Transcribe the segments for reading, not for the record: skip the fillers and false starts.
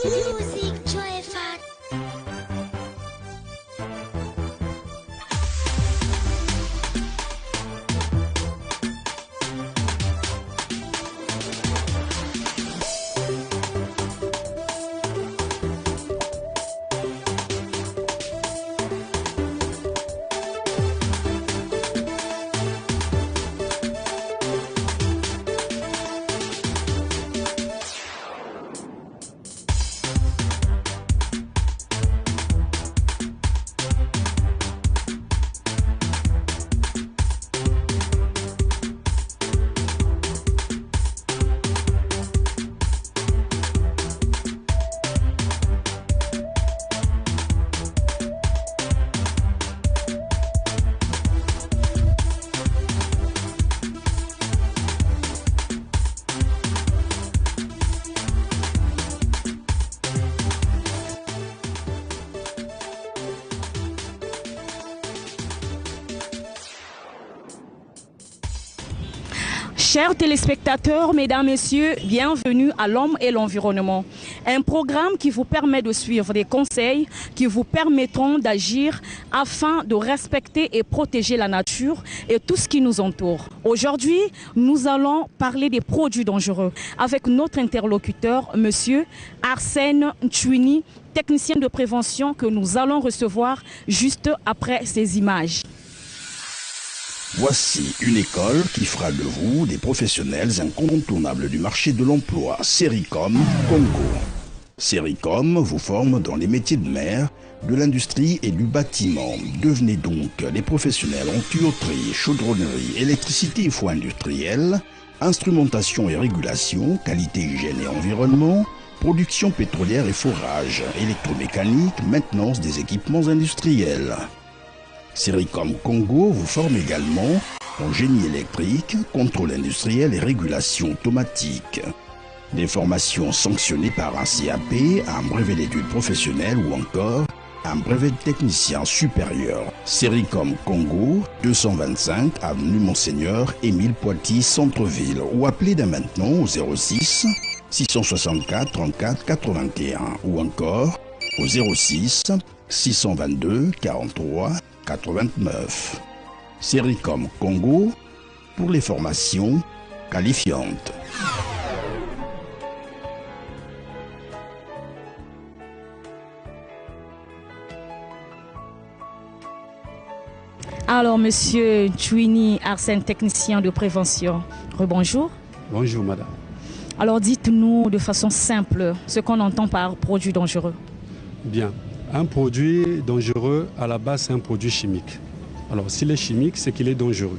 Music Joy Fat. Chers téléspectateurs, mesdames, messieurs, bienvenue à l'Homme et l'Environnement. Un programme qui vous permet de suivre des conseils qui vous permettront d'agir afin de respecter et protéger la nature et tout ce qui nous entoure. Aujourd'hui, nous allons parler des produits dangereux avec notre interlocuteur, monsieur Arsène Ntouini, technicien de prévention que nous allons recevoir juste après ces images. Voici une école qui fera de vous des professionnels incontournables du marché de l'emploi. Sericom Congo. Sericom vous forme dans les métiers de mer, de l'industrie et du bâtiment. Devenez donc des professionnels en tuyauterie, chaudronnerie, électricité et foie industriel, instrumentation et régulation, qualité, hygiène et environnement, production pétrolière et forage, électromécanique, maintenance des équipements industriels. Sericom Congo vous forme également en génie électrique, contrôle industriel et régulation automatique. Des formations sanctionnées par un CAP, un brevet d'études professionnelles ou encore un brevet de technicien supérieur. Sericom Congo, 225 avenue Monseigneur Émile Poitiers, centre-ville, ou appelez dès maintenant au 06 664 34 81 ou encore au 06 622 43 89. Sericom Congo pour les formations qualifiantes. Alors, monsieur Ntouini Arsène, technicien de prévention, rebonjour. Bonjour, madame. Alors, dites-nous de façon simple ce qu'on entend par produit dangereux. Bien. Un produit dangereux, à la base, c'est un produit chimique. Alors, s'il est chimique, c'est qu'il est dangereux.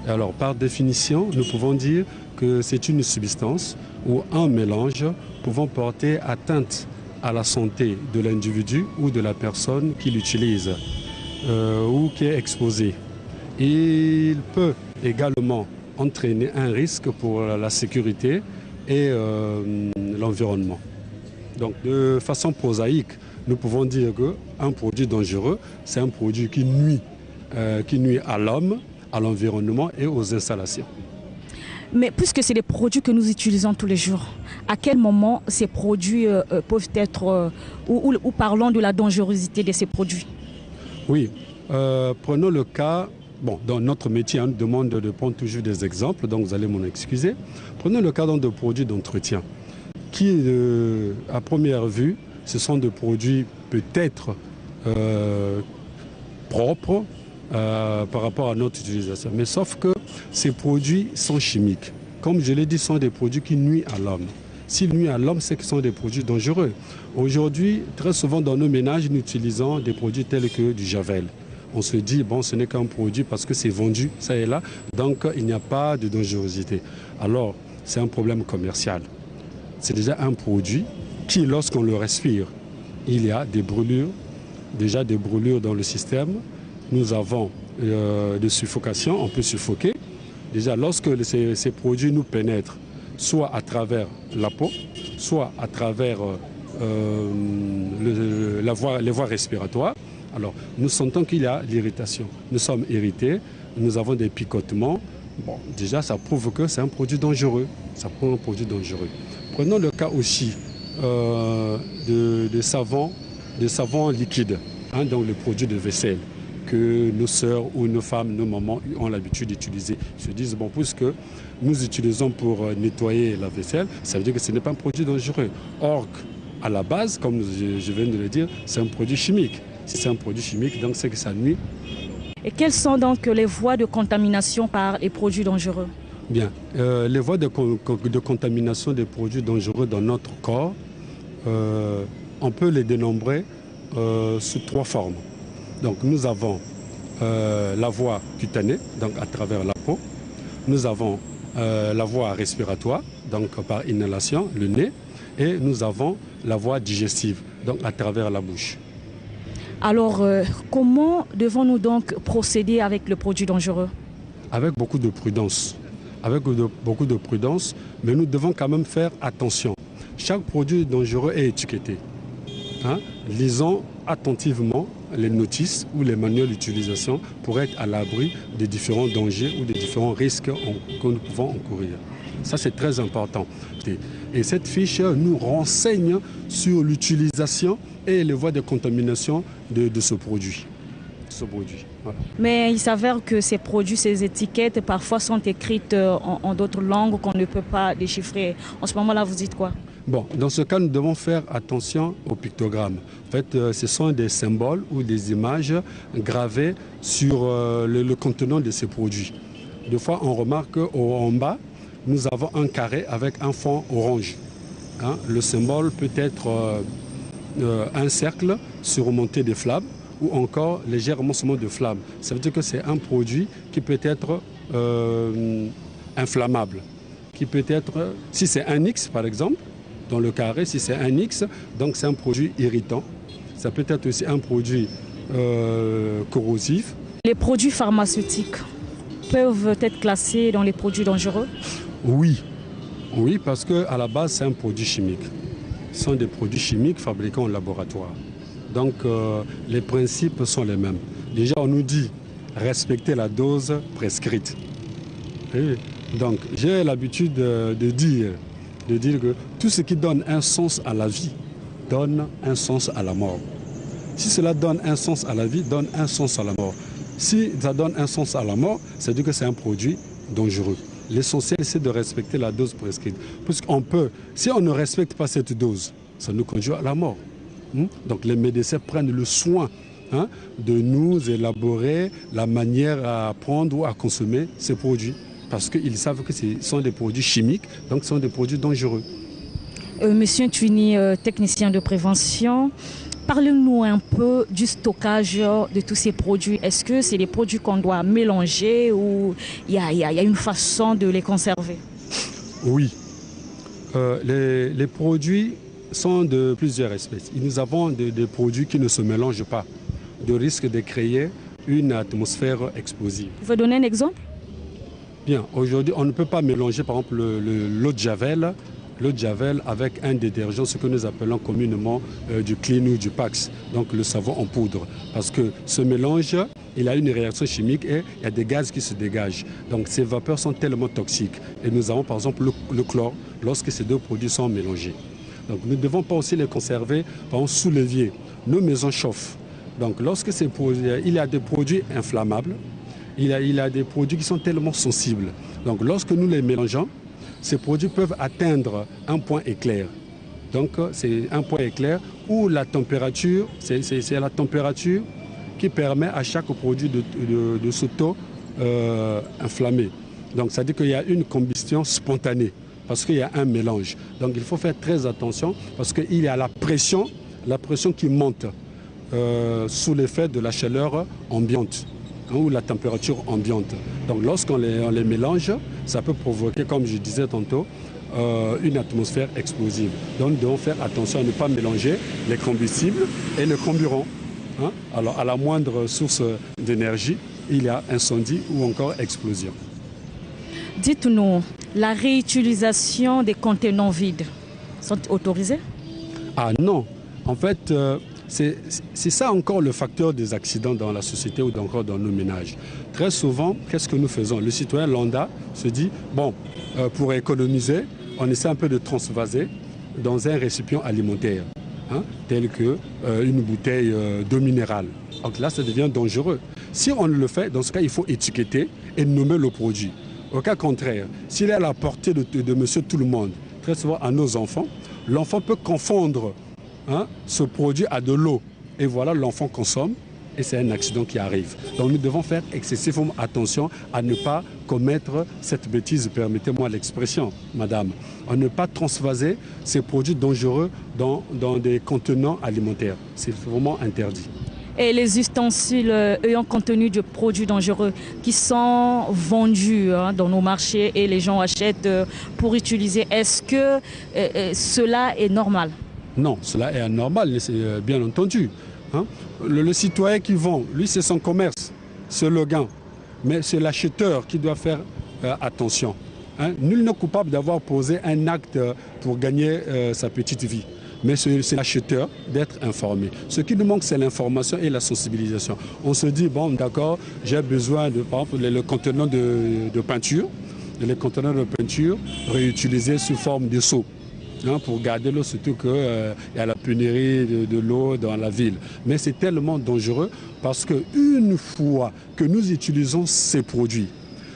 Alors, par définition, nous pouvons dire que c'est une substance ou un mélange pouvant porter atteinte à la santé de l'individu ou de la personne qui l'utilise ou qui est exposée. Il peut également entraîner un risque pour la sécurité et l'environnement. Donc, de façon prosaïque, nous pouvons dire qu'un produit dangereux, c'est un produit qui nuit à l'homme, à l'environnement et aux installations. Mais puisque c'est des produits que nous utilisons tous les jours, à quel moment ces produits peuvent être, ou parlons de la dangerosité de ces produits? Oui, prenons le cas, bon, dans notre métier, on nous demande de prendre toujours des exemples, donc vous allez m'en excuser. Prenons le cas de produits d'entretien, qui, à première vue, ce sont des produits peut-être propres par rapport à notre utilisation. Mais sauf que ces produits sont chimiques. Comme je l'ai dit, ce sont des produits qui nuisent à l'homme. S'ils nuisent à l'homme, c'est qu'ils sont des produits dangereux. Aujourd'hui, très souvent dans nos ménages, nous utilisons des produits tels que du Javel. On se dit, bon, ce n'est qu'un produit parce que c'est vendu, ça et là, donc il n'y a pas de dangerosité. Alors, c'est un problème commercial. C'est déjà un produit qui, lorsqu'on le respire, il y a des brûlures, déjà des brûlures dans le système. Nous avons de suffocation, on peut suffoquer. Déjà, lorsque ces produits nous pénètrent, soit à travers la peau, soit à travers les voies respiratoires, alors nous sentons qu'il y a l'irritation. Nous sommes irrités, nous avons des picotements. Bon, déjà, ça prouve que c'est un produit dangereux. Ça prouve un produit dangereux. Prenons le cas aussi de savon liquide, hein, donc le produit de vaisselle que nos sœurs ou nos femmes, nos mamans ont l'habitude d'utiliser. Ils se disent, bon, puisque nous utilisons pour nettoyer la vaisselle, ça veut dire que ce n'est pas un produit dangereux. Or, à la base, comme je viens de le dire, c'est un produit chimique. Si c'est un produit chimique, donc c'est que ça nuit. Et quelles sont donc les voies de contamination par les produits dangereux? Bien, les voies de contamination des produits dangereux dans notre corps, on peut les dénombrer sous 3 formes. Donc nous avons la voie cutanée, donc à travers la peau. Nous avons la voie respiratoire, donc par inhalation, le nez. Et nous avons la voie digestive, donc à travers la bouche. Alors, comment devons-nous donc procéder avec le produit dangereux? Avec beaucoup de prudence. Beaucoup de prudence, mais nous devons quand même faire attention. Chaque produit dangereux est étiqueté. Hein? Lisons attentivement les notices ou les manuels d'utilisation pour être à l'abri des différents dangers ou des différents risques que nous pouvons encourir. Ça, c'est très important. Et cette fiche nous renseigne sur l'utilisation et les voies de contamination de ce produit. Voilà. Mais il s'avère que ces produits, ces étiquettes, parfois sont écrites en d'autres langues qu'on ne peut pas déchiffrer. En ce moment-là, vous dites quoi? Bon, dans ce cas, nous devons faire attention aux pictogrammes. En fait, ce sont des symboles ou des images gravées sur le contenant de ces produits. Des fois, on remarque en bas, nous avons un carré avec un fond orange. Hein? Le symbole peut être un cercle surmonté de flammes ou encore légèrement semé de flammes. Ça veut dire que c'est un produit qui peut être inflammable. Qui peut être, si c'est un X par exemple, dans le carré, si c'est un X, donc c'est un produit irritant. Ça peut être aussi un produit corrosif. Les produits pharmaceutiques peuvent être classés dans les produits dangereux? Oui, parce qu'à la base, c'est un produit chimique. Ce sont des produits chimiques fabriqués en laboratoire. Donc, les principes sont les mêmes. Déjà, on nous dit respecter la dose prescrite. Et donc, j'ai l'habitude de dire que tout ce qui donne un sens à la vie donne un sens à la mort. Si cela donne un sens à la vie, donne un sens à la mort. Si ça donne un sens à la mort, ça veut dire que c'est un produit dangereux. L'essentiel, c'est de respecter la dose prescrite. Puisqu'on peut, si on ne respecte pas cette dose, ça nous conduit à la mort. Donc les médecins prennent le soin de nous élaborer la manière à prendre ou à consommer ces produits. Parce qu'ils savent que ce sont des produits chimiques, donc ce sont des produits dangereux. Monsieur Ntwini, technicien de prévention, parlez-nous un peu du stockage de tous ces produits. Est-ce que c'est des produits qu'on doit mélanger ou il y a une façon de les conserver? Oui. Les produits sont de plusieurs espèces. Nous avons des produits qui ne se mélangent pas, de risque de créer une atmosphère explosive. Vous pouvez donner un exemple? Bien, aujourd'hui, on ne peut pas mélanger par exemple l'eau de Javel avec un détergent, ce que nous appelons communément du Clean ou du Pax, donc le savon en poudre. Parce que ce mélange, il a une réaction chimique et il y a des gaz qui se dégagent. Donc ces vapeurs sont tellement toxiques. Et nous avons par exemple le chlore lorsque ces deux produits sont mélangés. Donc nous ne devons pas aussi les conserver par exemple, sous l'évier. Nos maisons chauffent. Donc lorsque il y a des produits inflammables, il y a des produits qui sont tellement sensibles. Donc lorsque nous les mélangeons, ces produits peuvent atteindre un point éclair. Donc c'est un point éclair où la température, c'est la température qui permet à chaque produit de s'auto-inflammer. Donc ça veut dire qu'il y a une combustion spontanée parce qu'il y a un mélange. Donc il faut faire très attention parce qu'il y a la pression qui monte sous l'effet de la chaleur ambiante ou la température ambiante. Donc lorsqu'on les mélange, ça peut provoquer, comme je disais tantôt, une atmosphère explosive. Donc nous devons faire attention à ne pas mélanger les combustibles et le carburant. Alors à la moindre source d'énergie, il y a incendie ou encore explosion. Dites-nous, la réutilisation des contenants vides sont autorisés? Ah non, en fait, c'est ça encore le facteur des accidents dans la société ou encore dans nos ménages. Très souvent, qu'est-ce que nous faisons? Le citoyen lambda se dit, bon, pour économiser, on essaie un peu de transvaser dans un récipient alimentaire, tel qu'une bouteille d'eau minérale. Donc là, ça devient dangereux. Si on le fait, dans ce cas, il faut étiqueter et nommer le produit. Au cas contraire, s'il est à la portée de monsieur tout le monde, très souvent à nos enfants, l'enfant peut confondre ce produit à de l'eau. Et voilà, l'enfant consomme et c'est un accident qui arrive. Donc nous devons faire excessivement attention à ne pas commettre cette bêtise, permettez-moi l'expression, madame. À ne pas transvaser ces produits dangereux dans des contenants alimentaires. C'est vraiment interdit. Et les ustensiles ayant contenu de produits dangereux qui sont vendus dans nos marchés et les gens achètent pour utiliser, est-ce que cela est normal? Non, cela est anormal, bien entendu. Le citoyen qui vend, lui c'est son commerce, c'est le gain. Mais c'est l'acheteur qui doit faire attention. Nul n'est coupable d'avoir posé un acte pour gagner sa petite vie. Mais c'est l'acheteur d'être informé. Ce qui nous manque, c'est l'information et la sensibilisation. On se dit, bon d'accord, j'ai besoin de, par exemple, le contenant de peinture, les contenants de peinture réutilisés sous forme de seau. Pour garder l'eau, surtout qu'il y a la pénurie de l'eau dans la ville. Mais c'est tellement dangereux parce qu'une fois que nous utilisons ces produits,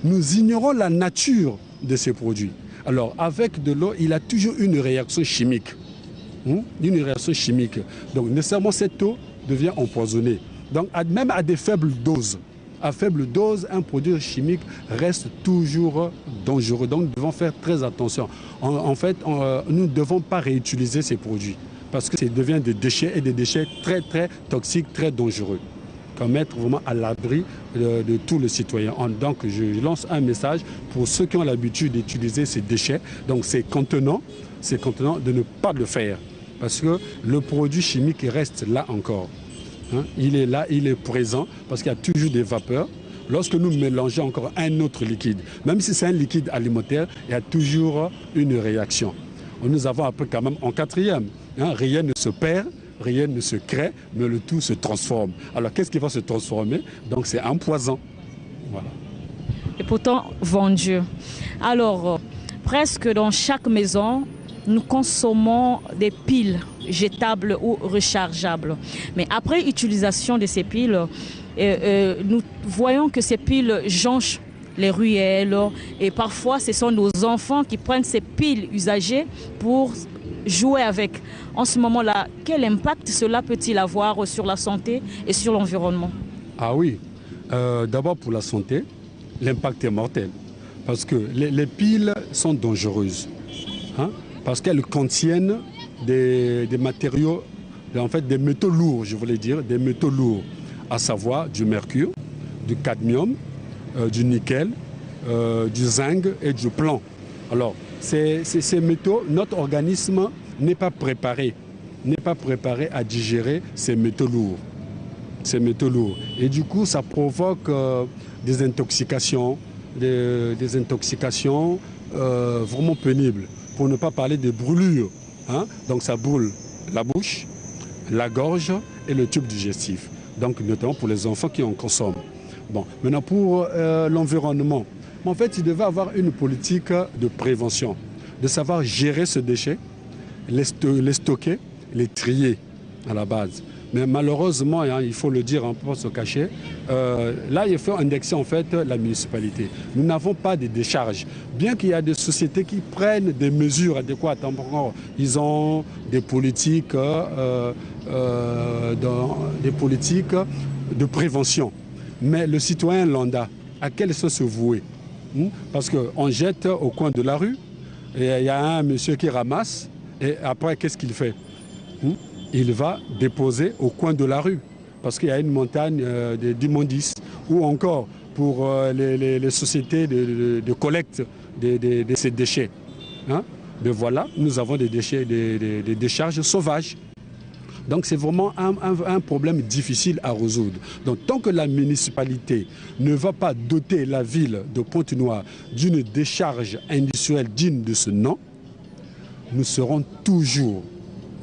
nous ignorons la nature de ces produits. Alors avec de l'eau, il y a toujours une réaction chimique. Une réaction chimique. Donc nécessairement cette eau devient empoisonnée. Donc même à des faibles doses. À faible dose, un produit chimique reste toujours dangereux. Donc nous devons faire très attention. En fait, nous ne devons pas réutiliser ces produits parce que ça devient des déchets et des déchets très très toxiques, très dangereux. Qu'on mettre vraiment à l'abri de tous les citoyens. Donc je lance un message pour ceux qui ont l'habitude d'utiliser ces déchets, donc ces contenants, de ne pas le faire. Parce que le produit chimique reste là encore. Il est là, il est présent, parce qu'il y a toujours des vapeurs. Lorsque nous mélangeons encore un autre liquide, même si c'est un liquide alimentaire, il y a toujours une réaction. Nous avons appris quand même en quatrième, rien ne se perd, rien ne se crée, mais le tout se transforme. Alors qu'est-ce qui va se transformer? Donc c'est un poison. Voilà. Et pourtant vendu. Alors, presque dans chaque maison, nous consommons des piles jetables ou rechargeables. Mais après utilisation de ces piles, nous voyons que ces piles jonchent les ruelles et parfois ce sont nos enfants qui prennent ces piles usagées pour jouer avec. En ce moment-là, quel impact cela peut-il avoir sur la santé et sur l'environnement? Ah oui, d'abord pour la santé, l'impact est mortel parce que les piles sont dangereuses. Parce qu'elles contiennent des matériaux, en fait des métaux lourds, je voulais dire, des métaux lourds, à savoir du mercure, du cadmium, du nickel, du zinc et du plomb. Alors, ces métaux, notre organisme n'est pas préparé à digérer ces métaux lourds. Et du coup, ça provoque des intoxications vraiment pénibles. Pour ne pas parler de brûlures. Donc ça brûle la bouche, la gorge et le tube digestif. Donc notamment pour les enfants qui en consomment. Bon, maintenant pour l'environnement. En fait, il devait avoir une politique de prévention, de savoir gérer ce déchet, les stocker, les trier à la base. Mais malheureusement, il faut le dire, on ne peut pas se cacher, là, il faut indexer en fait la municipalité. Nous n'avons pas de décharges. Bien qu'il y a des sociétés qui prennent des mesures adéquates, ils ont des politiques, de prévention. Mais le citoyen lambda, à quel sens se vouer? Parce qu'on jette au coin de la rue, et il y a un monsieur qui ramasse, et après, qu'est-ce qu'il fait? Il va déposer au coin de la rue, parce qu'il y a une montagne d'immondices, ou encore pour les sociétés de collecte de ces déchets. Mais voilà, nous avons des décharges sauvages. Donc c'est vraiment un problème difficile à résoudre. Donc tant que la municipalité ne va pas doter la ville de Pointe-Noire d'une décharge industrielle digne de ce nom, nous serons toujours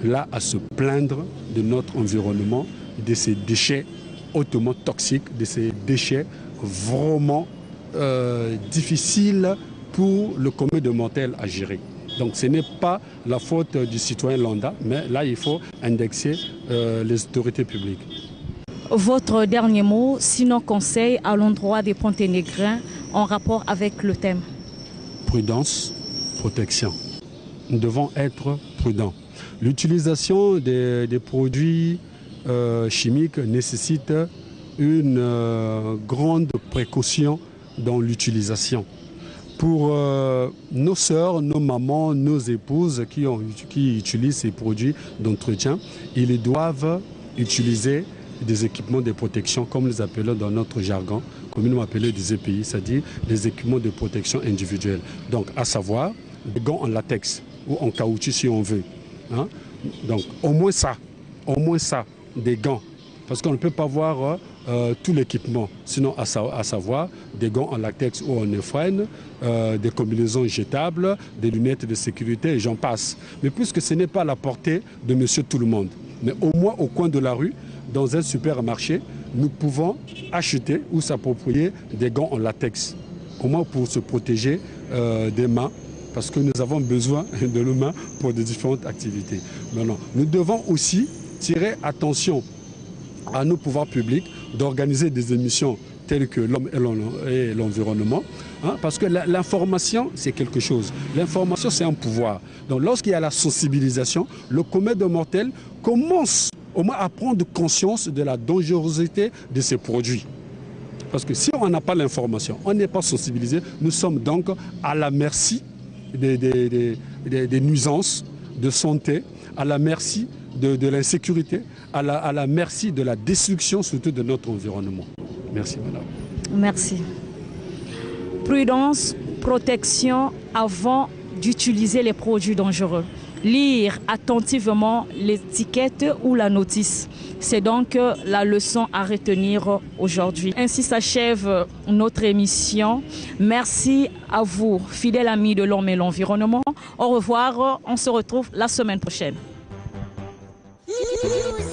là à se plaindre de notre environnement, de ces déchets hautement toxiques, de ces déchets vraiment difficiles pour le commun des mortels à gérer. Donc ce n'est pas la faute du citoyen lambda, mais là il faut indexer les autorités publiques. Votre dernier mot, sinon conseil à l'endroit des Ponténégrins en rapport avec le thème? Prudence, protection. Nous devons être prudents. L'utilisation des produits chimiques nécessite une grande précaution dans l'utilisation. Pour nos sœurs, nos mamans, nos épouses qui utilisent ces produits d'entretien, ils doivent utiliser des équipements de protection, comme les appelons dans notre jargon, communément appelés des EPI, c'est-à-dire des équipements de protection individuelle. Donc, à savoir, des gants en latex ou en caoutchouc si on veut. Hein? Donc, au moins ça, des gants. Parce qu'on ne peut pas voir tout l'équipement. Sinon, à savoir, des gants en latex ou en néoprène, des combinaisons jetables, des lunettes de sécurité, et j'en passe. Mais puisque ce n'est pas à la portée de monsieur tout le monde, mais au moins au coin de la rue, dans un supermarché, nous pouvons acheter ou s'approprier des gants en latex, au moins pour se protéger des mains, parce que nous avons besoin de nos mains pour de différentes activités. Maintenant, nous devons aussi tirer attention à nos pouvoirs publics d'organiser des émissions telles que l'homme et l'environnement, hein, parce que l'information, c'est quelque chose. L'information, c'est un pouvoir. Donc lorsqu'il y a la sensibilisation, le commun des mortels commence au moins à prendre conscience de la dangerosité de ces produits. Parce que si on n'a pas l'information, on n'est pas sensibilisé, nous sommes donc à la merci des nuisances de santé, à la merci de l'insécurité, à la merci de la destruction surtout de notre environnement. Merci madame. Merci. Prudence, protection avant d'utiliser les produits dangereux. Lire attentivement l'étiquette ou la notice. C'est donc la leçon à retenir aujourd'hui. Ainsi s'achève notre émission. Merci à vous, fidèles amis de l'homme et l'environnement. Au revoir, on se retrouve la semaine prochaine. Music.